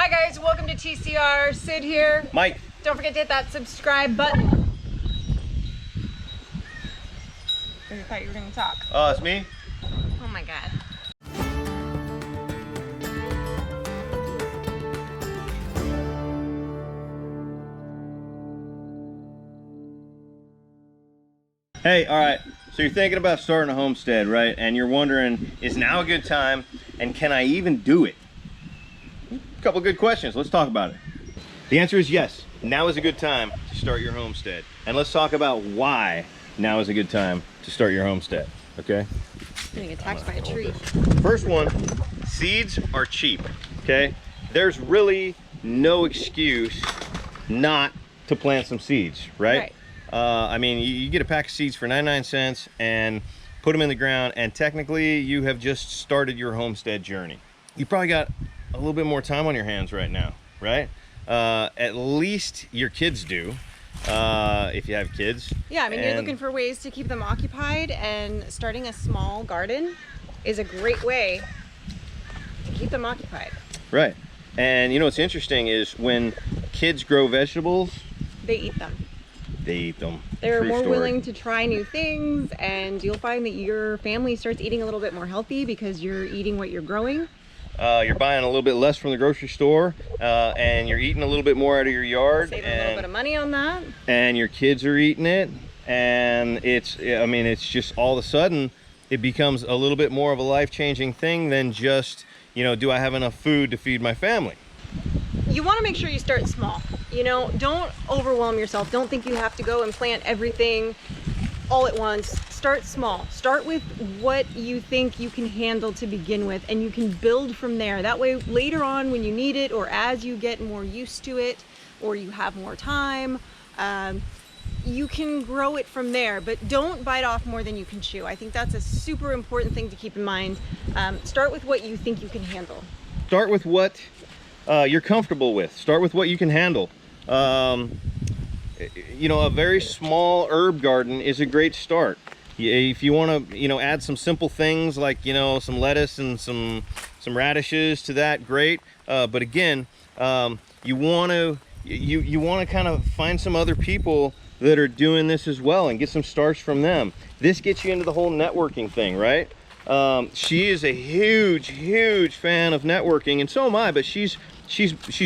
Hi guys, welcome to TCR. Sid here. Mike. Don't forget to hit that subscribe button. I thought you were going to talk. Oh, it's me? Oh my god. Hey, all right. So you're thinking about starting a homestead, right? And you're wondering, is now a good time? And can I even do it? A couple good questions. Let's talk about it. The answer is yes. Now is a good time to start your homestead. And let's talk about why now is a good time to start your homestead. Okay? Getting attacked by a tree. First one, seeds are cheap. Okay? There's really no excuse not to plant some seeds, right? I mean, you get a pack of seeds for 99 cents and put them in the ground, and technically you have just started your homestead journey. You probably got a little bit more time on your hands right now, right? At least your kids do, if you have kids. Yeah, I mean, you're looking for ways to keep them occupied, and starting a small garden is a great way to keep them occupied. Right. And you know what's interesting is when kids grow vegetables, they eat them. They eat them. They're more willing to try new things, and you'll find that your family starts eating a little bit more healthy because you're eating what you're growing. You're buying a little bit less from the grocery store, and you're eating a little bit more out of your yard. Saving a little bit of money on that. And your kids are eating it, and I mean, it's just all of a sudden, it becomes a little bit more of a life-changing thing than just, you know, do I have enough food to feed my family? You want to make sure you start small. You know, don't overwhelm yourself. Don't think you have to go and plant everything all at once. Start small. Start with what you think you can handle to begin with, and you can build from there. That way, later on when you need it, or as you get more used to it, or you have more time, you can grow it from there. But don't bite off more than you can chew. I think that's a super important thing to keep in mind. Start with what you think you can handle. Start with what you're comfortable with. Start with what you can handle. You know, a very small herb garden is a great start. If you want to, you know, add some simple things like, you know, some lettuce and some radishes to that, great. But again, you want to kind of find some other people that are doing this as well and get some starts from them. This gets you into the whole networking thing, right? She is a huge fan of networking, and so am I, but she's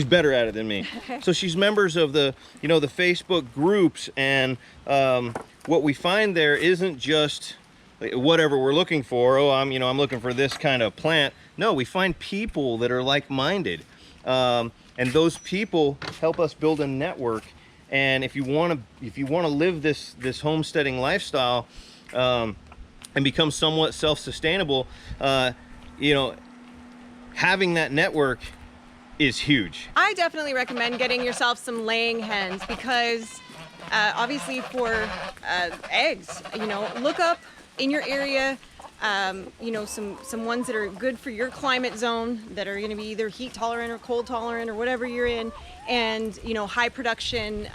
better at it than me. So she's members of the, you know, the Facebook groups, and what we find there isn't just whatever we're looking for. Oh, I'm looking for this kind of plant. No, we find people that are like-minded, and those people help us build a network. And if you want to live this homesteading lifestyle, and become somewhat self-sustainable, you know, having that network is huge. I definitely recommend getting yourself some laying hens, because obviously for eggs, you know, look up in your area, you know, some ones that are good for your climate zone, that are going to be either heat tolerant or cold tolerant or whatever you're in, and, you know, high production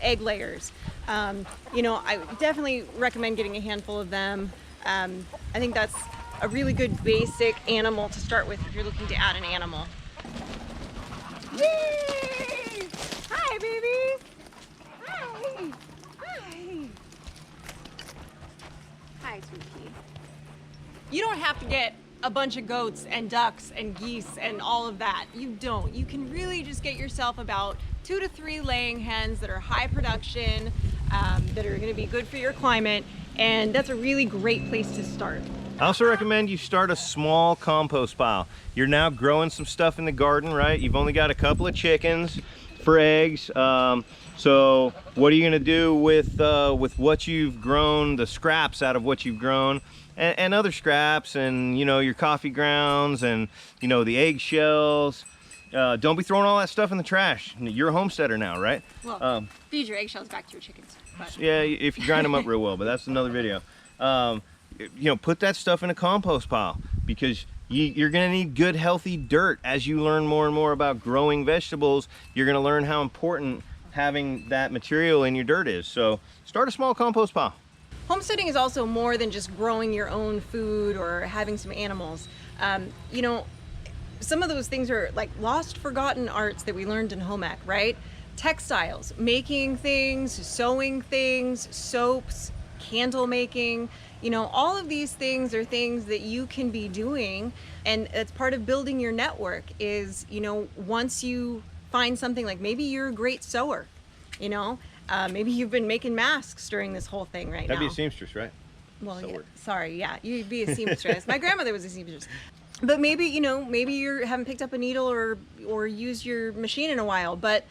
egg layers. You know, I definitely recommend getting a handful of them. I think that's a really good basic animal to start with if you're looking to add an animal. Yay! Hi, baby! Hi! Hi! Hi, sweetie. You don't have to get a bunch of goats and ducks and geese and all of that. You don't. You can really just get yourself about 2 to 3 laying hens that are high production, that are going to be good for your climate, and that's a really great place to start. I also recommend you start a small compost pile. You're now growing some stuff in the garden, right? You've only got a couple of chickens for eggs. So what are you gonna do with what you've grown, the scraps out of what you've grown, and other scraps, and, you know, your coffee grounds, and, you know, the eggshells. Don't be throwing all that stuff in the trash. You're a homesteader now, right? Well, feed your eggshells back to your chickens. But. Yeah, if you grind them up real well, but that's another video. You know, put that stuff in a compost pile, because you're going to need good, healthy dirt. As you learn more and more about growing vegetables, you're going to learn how important having that material in your dirt is. So start a small compost pile. Homesteading is also more than just growing your own food or having some animals. You know, some of those things are like lost, forgotten arts that we learned in home ec, right? Textiles, making things, sewing things, soaps, candle making, you know, all of these things are things that you can be doing. And it's part of building your network is, you know, once you find something, like maybe you're a great sewer, you know, maybe you've been making masks during this whole thing right now. That'd be a seamstress, right? Well, yeah, sorry, yeah, you'd be a seamstress. My grandmother was a seamstress. But maybe, you know, maybe you haven't picked up a needle or used your machine in a while, but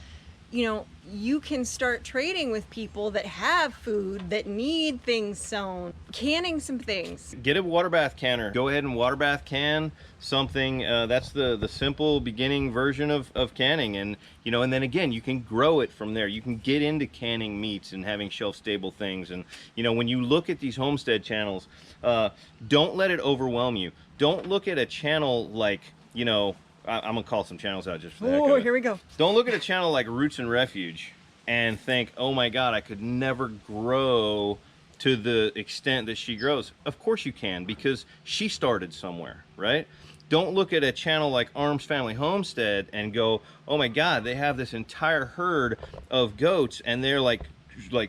you know, you can start trading with people that have food, that need things sewn, canning some things. Get a water bath canner. Go ahead and water bath can something. That's the simple beginning version of canning. And, you know, and then again, you can grow it from there. You can get into canning meats and having shelf stable things. And, you know, when you look at these homestead channels, don't let it overwhelm you. Don't look at a channel like, you know, I'm gonna call some channels out just for the heck of it. Here we go. Don't look at a channel like Roots and Refuge and think, oh my God, I could never grow to the extent that she grows. Of course you can, because she started somewhere, right? Don't look at a channel like Arms Family Homestead and go, oh my God, they have this entire herd of goats and they're like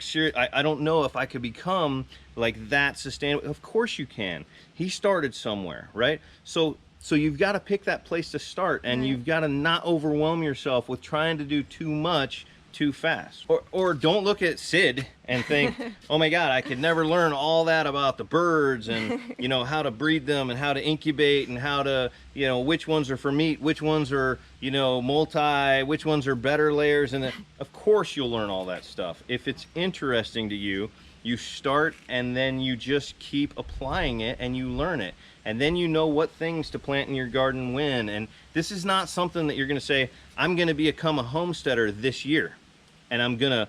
serious. I don't know if I could become like that sustainable. Of course you can. He started somewhere, right? So you've got to pick that place to start, and you've got to not overwhelm yourself with trying to do too much too fast. Or don't look at Sid and think, oh my God, I could never learn all that about the birds and, you know, how to breed them and how to incubate and how to, you know, which ones are for meat, which ones are, you know, which ones are better layers. And of course you'll learn all that stuff. If it's interesting to you, you start and then you just keep applying it and you learn it. And then you know what things to plant in your garden when. And this is not something that you're gonna say, I'm gonna become a homesteader this year. And I'm gonna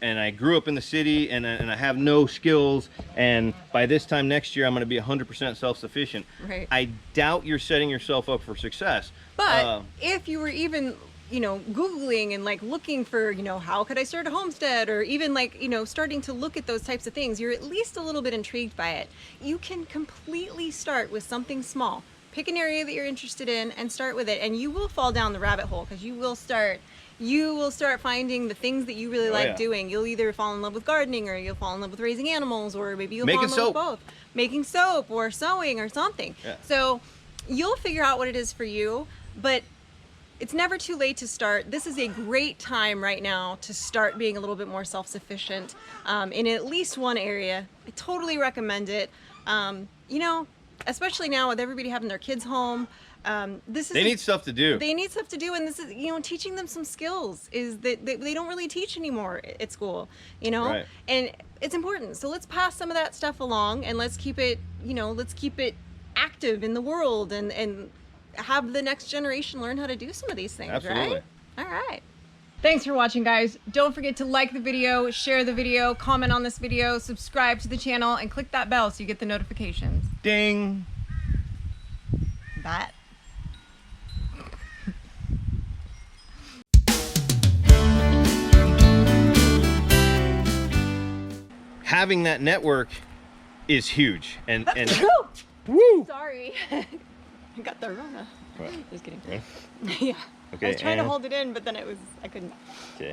and I grew up in the city and I have no skills. And by this time next year, I'm gonna be 100% self-sufficient. Right. I doubt you're setting yourself up for success. But if you were even, you know, Googling and like looking for, you know, how could I start a homestead, or even like, you know, starting to look at those types of things, you're at least a little bit intrigued by it. You can completely start with something small. Pick an area that you're interested in and start with it, and you will fall down the rabbit hole, because you will start finding the things that you really like doing. You'll either fall in love with gardening, or you'll fall in love with raising animals, or maybe you'll fall in love with both. Making soap or sewing or something. Yeah. So you'll figure out what it is for you, but it's never too late to start. This is a great time right now to start being a little bit more self-sufficient in at least one area. I totally recommend it. You know, especially now with everybody having their kids home, they need stuff to do. They need stuff to do, and this is, you know, teaching them some skills is that they don't really teach anymore at school, you know, right. And it's important. So let's pass some of that stuff along, and let's keep it, you know, let's keep it active in the world, and have the next generation learn how to do some of these things. Absolutely. Right? All right. Thanks for watching, guys. Don't forget to like the video, share the video, comment on this video, subscribe to the channel, and click that bell so you get the notifications. Ding. That. Having that network is huge, and woo! Sorry. I got the Rona. What? Just kidding. Yeah. Okay. I was trying to hold it in, but then I couldn't. Okay.